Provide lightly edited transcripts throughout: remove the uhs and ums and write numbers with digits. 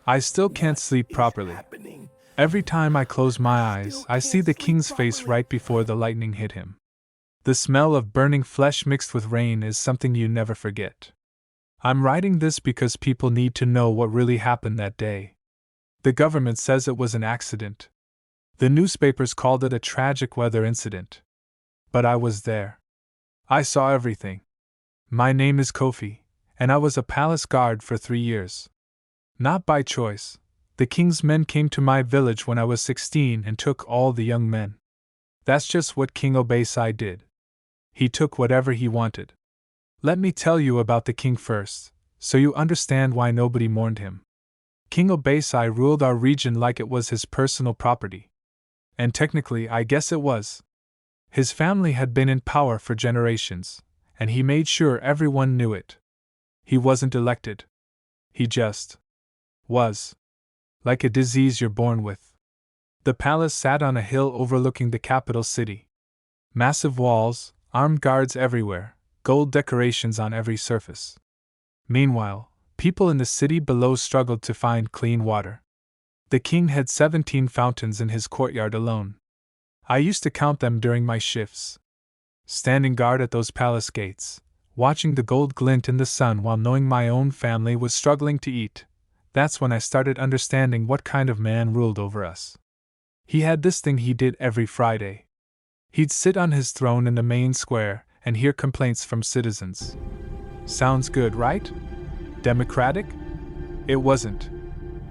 I still can't sleep properly. Every time I close my eyes, I see the king's face right before the lightning hit him. The smell of burning flesh mixed with rain is something you never forget. I'm writing this because people need to know what really happened that day. The government says it was an accident. The newspapers called it a tragic weather incident. But I was there. I saw everything. My name is Kofi, and I was a palace guard for 3 years. Not by choice. The king's men came to my village when I was 16 and took all the young men. That's just what King Obasi did. He took whatever he wanted. Let me tell you about the king first, so you understand why nobody mourned him. King Obasi ruled our region like it was his personal property. And technically, I guess it was. His family had been in power for generations, and he made sure everyone knew it. He wasn't elected. He just was. Like a disease you're born with. The palace sat on a hill overlooking the capital city. Massive walls, armed guards everywhere, gold decorations on every surface. Meanwhile, people in the city below struggled to find clean water. The king had 17 fountains in his courtyard alone. I used to count them during my shifts. Standing guard at those palace gates, watching the gold glint in the sun while knowing my own family was struggling to eat, that's when I started understanding what kind of man ruled over us. He had this thing he did every Friday. He'd sit on his throne in the main square and hear complaints from citizens. Sounds good, right? Democratic? It wasn't.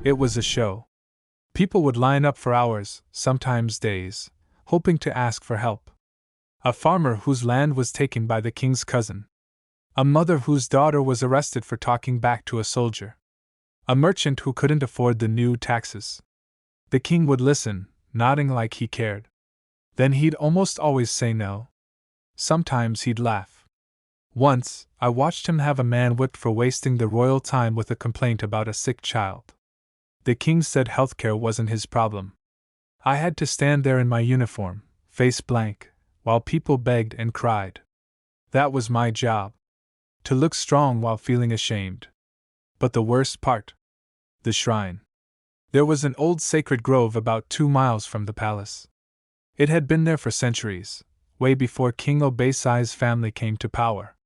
It was a show. People would line up for hours, sometimes days, hoping to ask for help. A farmer whose land was taken by the king's cousin. A mother whose daughter was arrested for talking back to a soldier. A merchant who couldn't afford the new taxes. The king would listen, nodding like he cared. Then he'd almost always say no. Sometimes he'd laugh. Once, I watched him have a man whipped for wasting the royal time with a complaint about a sick child. The king said healthcare wasn't his problem. I had to stand there in my uniform, face blank, while people begged and cried. That was my job. To look strong while feeling ashamed. But the worst part? The shrine. There was an old sacred grove about 2 miles from the palace. It had been there for centuries, way before King Obasi's family came to power.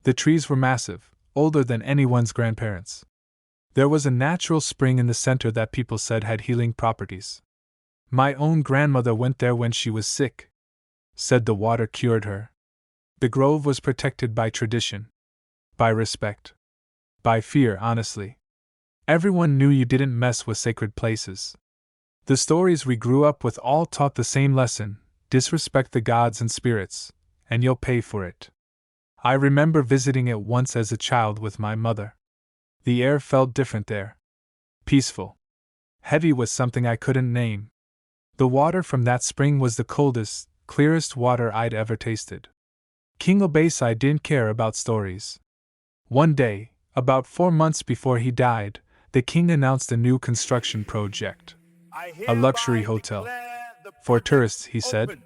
The trees were massive, older than anyone's grandparents. There was a natural spring in the center that people said had healing properties. My own grandmother went there when she was sick. Said the water cured her. The grove was protected by tradition. By respect. By fear, honestly. Everyone knew you didn't mess with sacred places. The stories we grew up with all taught the same lesson: disrespect the gods and spirits, and you'll pay for it. I remember visiting it once as a child with my mother. The air felt different there. Peaceful. Heavy with something I couldn't name. The water from that spring was the coldest, clearest water I'd ever tasted. King Obasi didn't care about stories. One day, about 4 months before he died, the king announced a new construction project. A luxury hotel. For tourists, he said.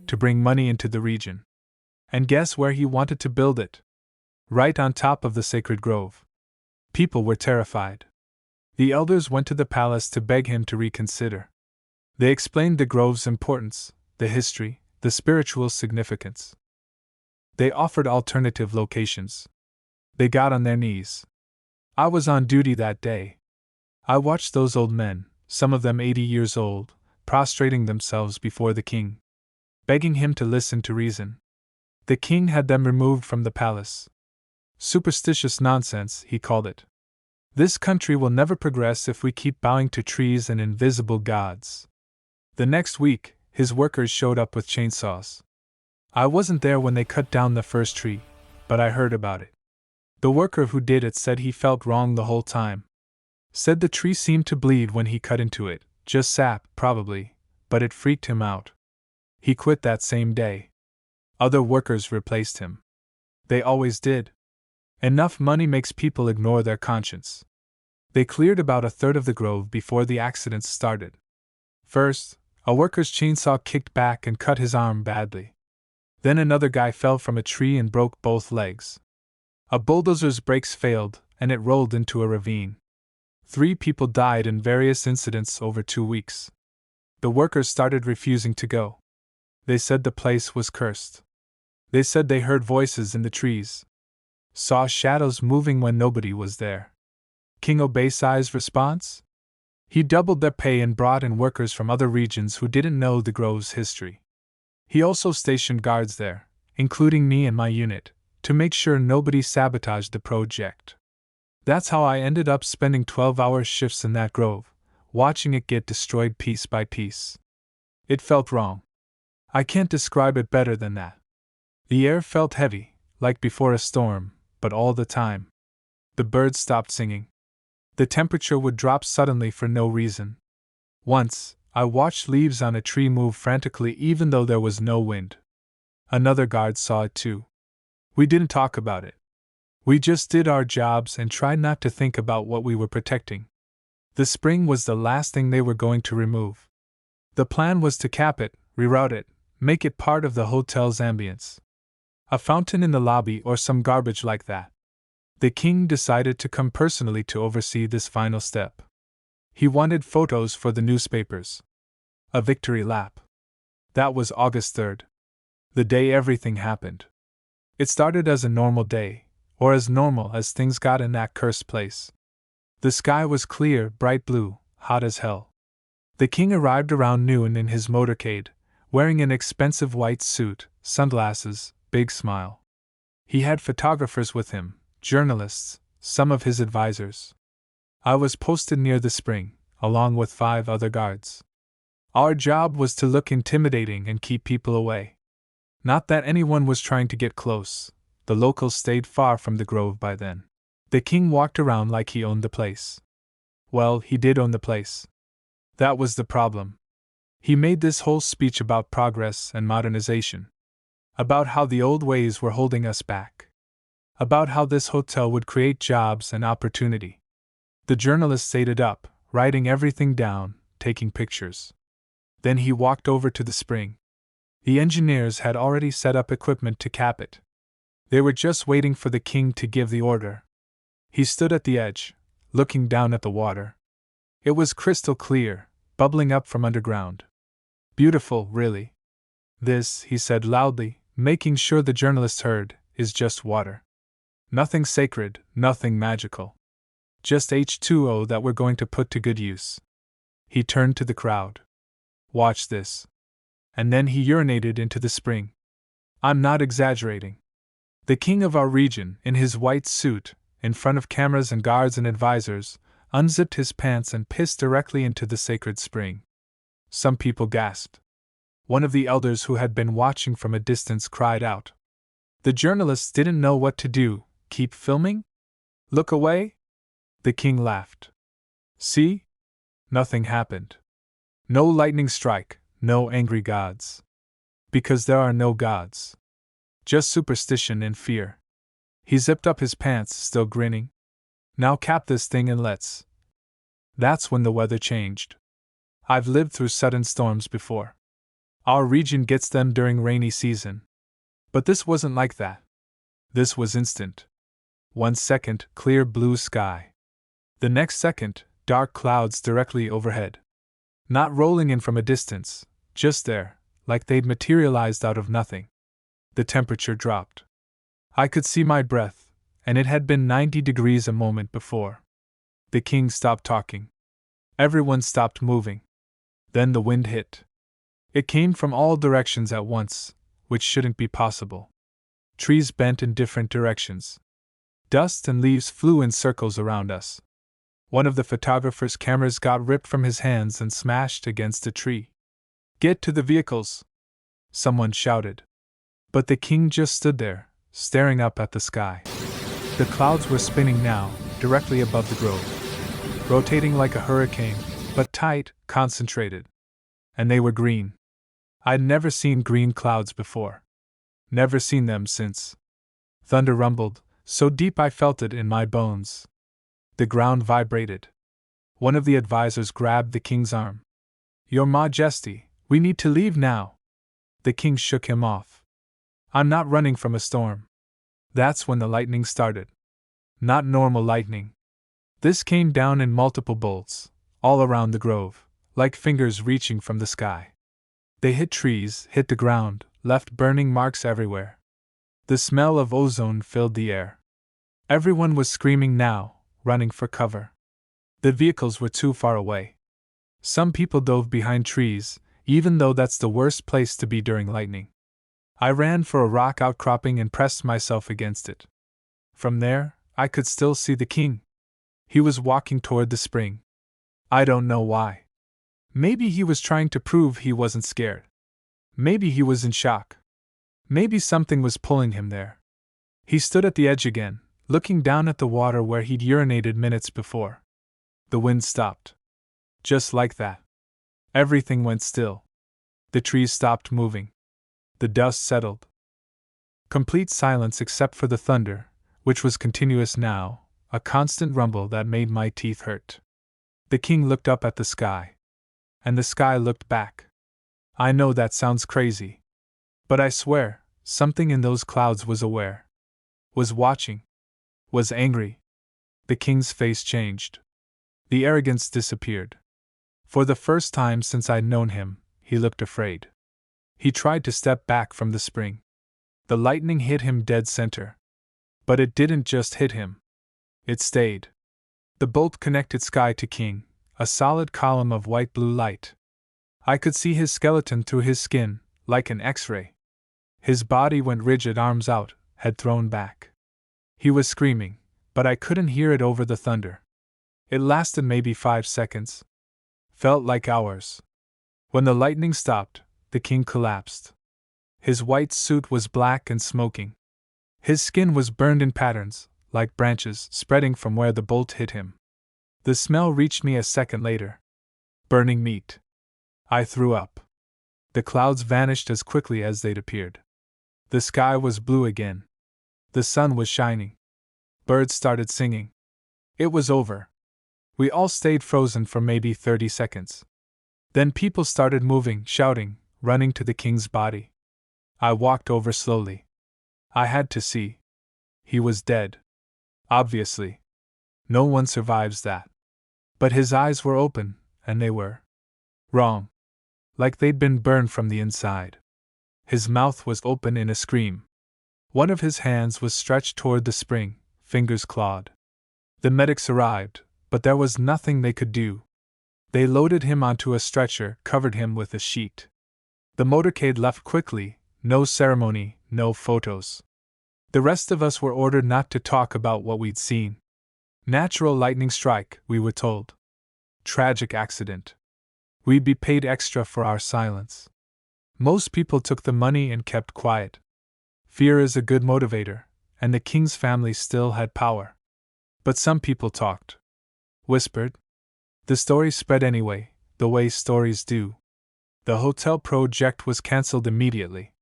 To bring money into the region. And guess where he wanted to build it? Right on top of the sacred grove. People were terrified. The elders went to the palace to beg him to reconsider. They explained the grove's importance, the history, the spiritual significance. They offered alternative locations. They got on their knees. I was on duty that day. I watched those old men, some of them 80 years old, prostrating themselves before the king, begging him to listen to reason. The king had them removed from the palace. Superstitious nonsense, he called it. This country will never progress if we keep bowing to trees and invisible gods. The next week, his workers showed up with chainsaws. I wasn't there when they cut down the first tree, but I heard about it. The worker who did it said he felt wrong the whole time. Said the tree seemed to bleed when he cut into it, just sap, probably, but it freaked him out. He quit that same day. Other workers replaced him. They always did. Enough money makes people ignore their conscience. They cleared about a third of the grove before the accidents started. First, a worker's chainsaw kicked back and cut his arm badly. Then another guy fell from a tree and broke both legs. A bulldozer's brakes failed, and it rolled into a ravine. 3 people died in various incidents over 2 weeks. The workers started refusing to go. They said the place was cursed. They said they heard voices in the trees, saw shadows moving when nobody was there. King Obasi's response? He doubled their pay and brought in workers from other regions who didn't know the grove's history. He also stationed guards there, including me and my unit, to make sure nobody sabotaged the project. That's how I ended up spending 12-hour shifts in that grove, watching it get destroyed piece by piece. It felt wrong. I can't describe it better than that. The air felt heavy, like before a storm, but all the time. The birds stopped singing. The temperature would drop suddenly for no reason. Once, I watched leaves on a tree move frantically even though there was no wind. Another guard saw it too. We didn't talk about it. We just did our jobs and tried not to think about what we were protecting. The spring was the last thing they were going to remove. The plan was to cap it, reroute it, make it part of the hotel's ambience. A fountain in the lobby or some garbage like that. The king decided to come personally to oversee this final step. He wanted photos for the newspapers. A victory lap. That was August 3rd. The day everything happened. It started as a normal day, or as normal as things got in that cursed place. The sky was clear, bright blue, hot as hell. The king arrived around noon in his motorcade, wearing an expensive white suit, sunglasses, big smile. He had photographers with him, journalists, some of his advisors. I was posted near the spring, along with 5 other guards. Our job was to look intimidating and keep people away. Not that anyone was trying to get close, the locals stayed far from the grove by then. The king walked around like he owned the place. Well, he did own the place. That was the problem. He made this whole speech about progress and modernization. About how the old ways were holding us back. About how this hotel would create jobs and opportunity. The journalists ate it up, writing everything down, taking pictures. Then he walked over to the spring. The engineers had already set up equipment to cap it. They were just waiting for the king to give the order. He stood at the edge, looking down at the water. It was crystal clear, bubbling up from underground. Beautiful, really. This, he said loudly, making sure the journalists heard, is just water. Nothing sacred, nothing magical. Just H2O that we're going to put to good use. He turned to the crowd. Watch this. And then he urinated into the spring. I'm not exaggerating. The king of our region, in his white suit, in front of cameras and guards and advisors, unzipped his pants and pissed directly into the sacred spring. Some people gasped. One of the elders who had been watching from a distance cried out. The journalists didn't know what to do. Keep filming? Look away? The king laughed. See? Nothing happened. No lightning strike, no angry gods. Because there are no gods. Just superstition and fear. He zipped up his pants, still grinning. Now cap this thing and let's. That's when the weather changed. I've lived through sudden storms before. Our region gets them during rainy season. But this wasn't like that. This was instant. 1 second, clear blue sky. The next second, dark clouds directly overhead. Not rolling in from a distance, just there, like they'd materialized out of nothing. The temperature dropped. I could see my breath, and it had been 90 degrees a moment before. The king stopped talking. Everyone stopped moving. Then the wind hit. It came from all directions at once, which shouldn't be possible. Trees bent in different directions. Dust and leaves flew in circles around us. One of the photographer's cameras got ripped from his hands and smashed against a tree. Get to the vehicles! Someone shouted. But the king just stood there, staring up at the sky. The clouds were spinning now, directly above the grove. Rotating like a hurricane, but tight, concentrated. And they were green. I'd never seen green clouds before. Never seen them since. Thunder rumbled, so deep I felt it in my bones. The ground vibrated. One of the advisors grabbed the king's arm. Your Majesty, we need to leave now. The king shook him off. I'm not running from a storm. That's when the lightning started. Not normal lightning. This came down in multiple bolts, all around the grove, like fingers reaching from the sky. They hit trees, hit the ground, left burning marks everywhere. The smell of ozone filled the air. Everyone was screaming now, running for cover. The vehicles were too far away. Some people dove behind trees, even though that's the worst place to be during lightning. I ran for a rock outcropping and pressed myself against it. From there, I could still see the king. He was walking toward the spring. I don't know why. Maybe he was trying to prove he wasn't scared. Maybe he was in shock. Maybe something was pulling him there. He stood at the edge again, looking down at the water where he'd urinated minutes before. The wind stopped. Just like that. Everything went still. The trees stopped moving. The dust settled. Complete silence except for the thunder, which was continuous now, a constant rumble that made my teeth hurt. The king looked up at the sky. And the sky looked back. I know that sounds crazy. But I swear, something in those clouds was aware. Was watching. Was angry. The king's face changed. The arrogance disappeared. For the first time since I'd known him, he looked afraid. He tried to step back from the spring. The lightning hit him dead center. But it didn't just hit him. It stayed. The bolt connected sky to king, a solid column of white-blue light. I could see his skeleton through his skin, like an X-ray. His body went rigid, arms out, head thrown back. He was screaming, but I couldn't hear it over the thunder. It lasted maybe 5 seconds. Felt like hours. When the lightning stopped, the king collapsed. His white suit was black and smoking. His skin was burned in patterns, like branches spreading from where the bolt hit him. The smell reached me a second later. Burning meat. I threw up. The clouds vanished as quickly as they'd appeared. The sky was blue again. The sun was shining. Birds started singing. It was over. We all stayed frozen for maybe 30 seconds. Then people started moving, shouting, running to the king's body. I walked over slowly. I had to see. He was dead. Obviously. No one survives that. But his eyes were open, and they were wrong. Like they'd been burned from the inside. His mouth was open in a scream. One of his hands was stretched toward the spring, fingers clawed. The medics arrived, but there was nothing they could do. They loaded him onto a stretcher, covered him with a sheet. The motorcade left quickly, no ceremony, no photos. The rest of us were ordered not to talk about what we'd seen. Natural lightning strike, we were told. Tragic accident. We'd be paid extra for our silence. Most people took the money and kept quiet. Fear is a good motivator, and the king's family still had power. But some people talked. Whispered. The story spread anyway, the way stories do. The hotel project was cancelled immediately.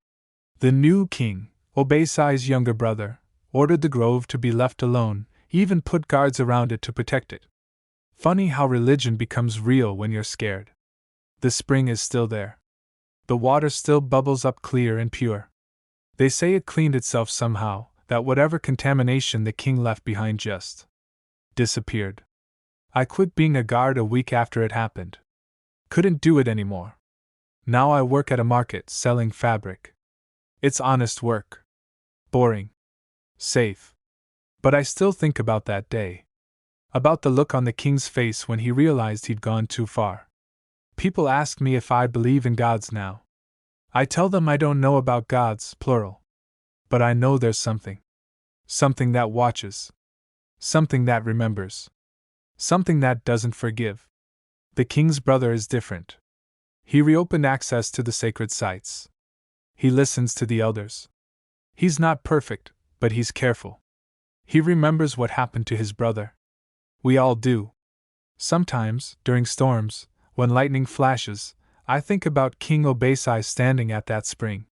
The new king, Obasi's younger brother, ordered the grove to be left alone, even put guards around it to protect it. Funny how religion becomes real when you're scared. The spring is still there. The water still bubbles up clear and pure. They say it cleaned itself somehow, that whatever contamination the king left behind just disappeared. I quit being a guard a week after it happened. Couldn't do it anymore. Now I work at a market selling fabric. It's honest work. Boring. Safe. But I still think about that day. About the look on the king's face when he realized he'd gone too far. People ask me if I believe in gods now. I tell them I don't know about gods, plural. But I know there's something. Something that watches. Something that remembers. Something that doesn't forgive. The king's brother is different. He reopened access to the sacred sites. He listens to the elders. He's not perfect, but he's careful. He remembers what happened to his brother. We all do. Sometimes, during storms, when lightning flashes, I think about King Obasi standing at that spring.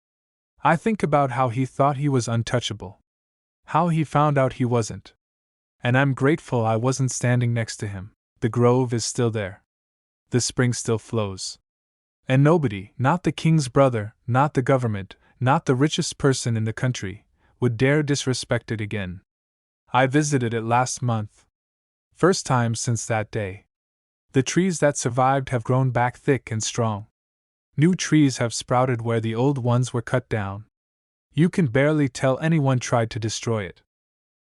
I think about how he thought he was untouchable. How he found out he wasn't. And I'm grateful I wasn't standing next to him. The grove is still there. The spring still flows. And nobody, not the king's brother, not the government, not the richest person in the country, would dare disrespect it again. I visited it last month. First time since that day. The trees that survived have grown back thick and strong. New trees have sprouted where the old ones were cut down. You can barely tell anyone tried to destroy it.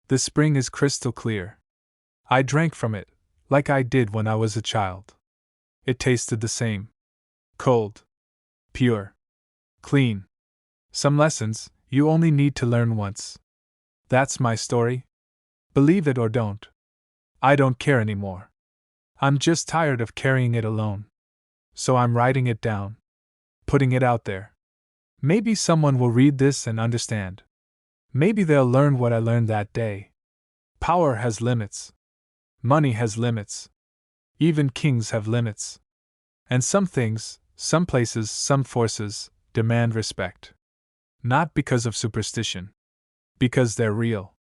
The spring is crystal clear. I drank from it, like I did when I was a child. It tasted the same. Cold. Pure. Clean. Some lessons you only need to learn once. That's my story. Believe it or don't. I don't care anymore. I'm just tired of carrying it alone. So I'm writing it down. Putting it out there. Maybe someone will read this and understand. Maybe they'll learn what I learned that day. Power has limits. Money has limits. Even kings have limits. And some things, some places, some forces, demand respect. Not because of superstition. Because they're real.